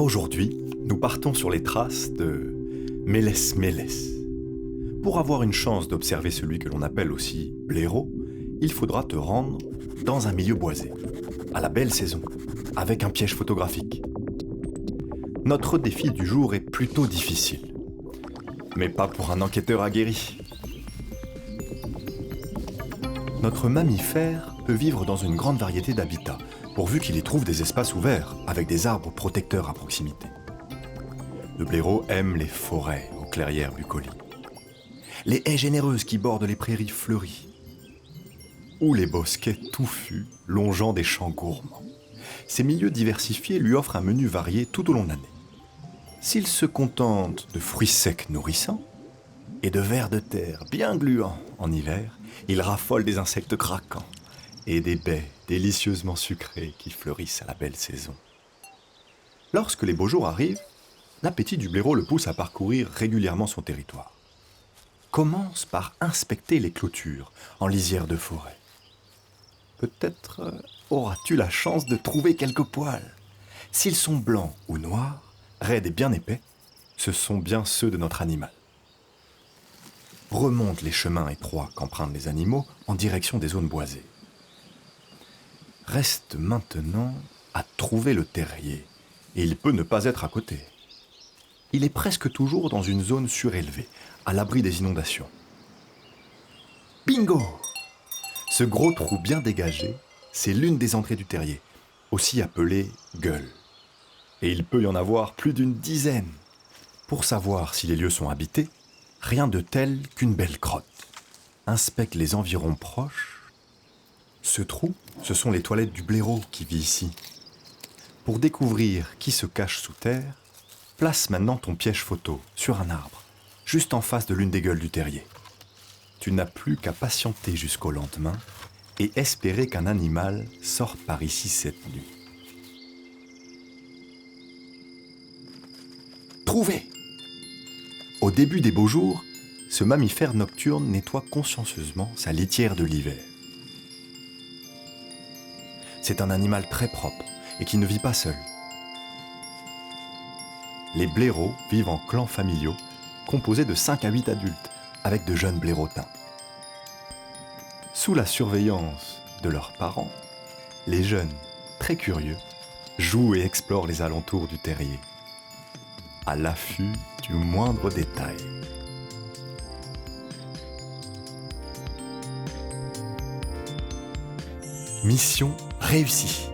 Aujourd'hui, nous partons sur les traces de Mélès Mélès. Pour avoir une chance d'observer celui que l'on appelle aussi blaireau, il faudra te rendre dans un milieu boisé, à la belle saison, avec un piège photographique. Notre défi du jour est plutôt difficile, mais pas pour un enquêteur aguerri. Notre mammifère peut vivre dans une grande variété d'habitats, pourvu qu'il y trouve des espaces ouverts, avec des arbres protecteurs à proximité. Le blaireau aime les forêts aux clairières bucoliques, les haies généreuses qui bordent les prairies fleuries, ou les bosquets touffus longeant des champs gourmands. Ces milieux diversifiés lui offrent un menu varié tout au long de l'année. S'il se contente de fruits secs nourrissants et de vers de terre bien gluants en hiver, il raffole des insectes craquants et des baies délicieusement sucrées qui fleurissent à la belle saison. Lorsque les beaux jours arrivent, l'appétit du blaireau le pousse à parcourir régulièrement son territoire. Commence par inspecter les clôtures en lisière de forêt. Peut-être auras-tu la chance de trouver quelques poils. S'ils sont blancs ou noirs, raides et bien épais, ce sont bien ceux de notre animal. Remonte les chemins étroits qu'empruntent les animaux en direction des zones boisées. Reste maintenant à trouver le terrier, et il peut ne pas être à côté. Il est presque toujours dans une zone surélevée, à l'abri des inondations. Bingo! Ce gros trou bien dégagé, c'est l'une des entrées du terrier, aussi appelée gueule. Et il peut y en avoir plus d'une dizaine. Pour savoir si les lieux sont habités, rien de tel qu'une belle crotte. Inspecte les environs proches. Ce trou, ce sont les toilettes du blaireau qui vit ici. Pour découvrir qui se cache sous terre, place maintenant ton piège photo sur un arbre, juste en face de l'une des gueules du terrier. Tu n'as plus qu'à patienter jusqu'au lendemain et espérer qu'un animal sorte par ici cette nuit. Trouvé! Au début des beaux jours, ce mammifère nocturne nettoie consciencieusement sa litière de l'hiver. C'est un animal très propre et qui ne vit pas seul. Les blaireaux vivent en clans familiaux composés de 5 à 8 adultes avec de jeunes blaireautins. Sous la surveillance de leurs parents, les jeunes, très curieux, jouent et explorent les alentours du terrier, à l'affût du moindre détail. Mission réussie.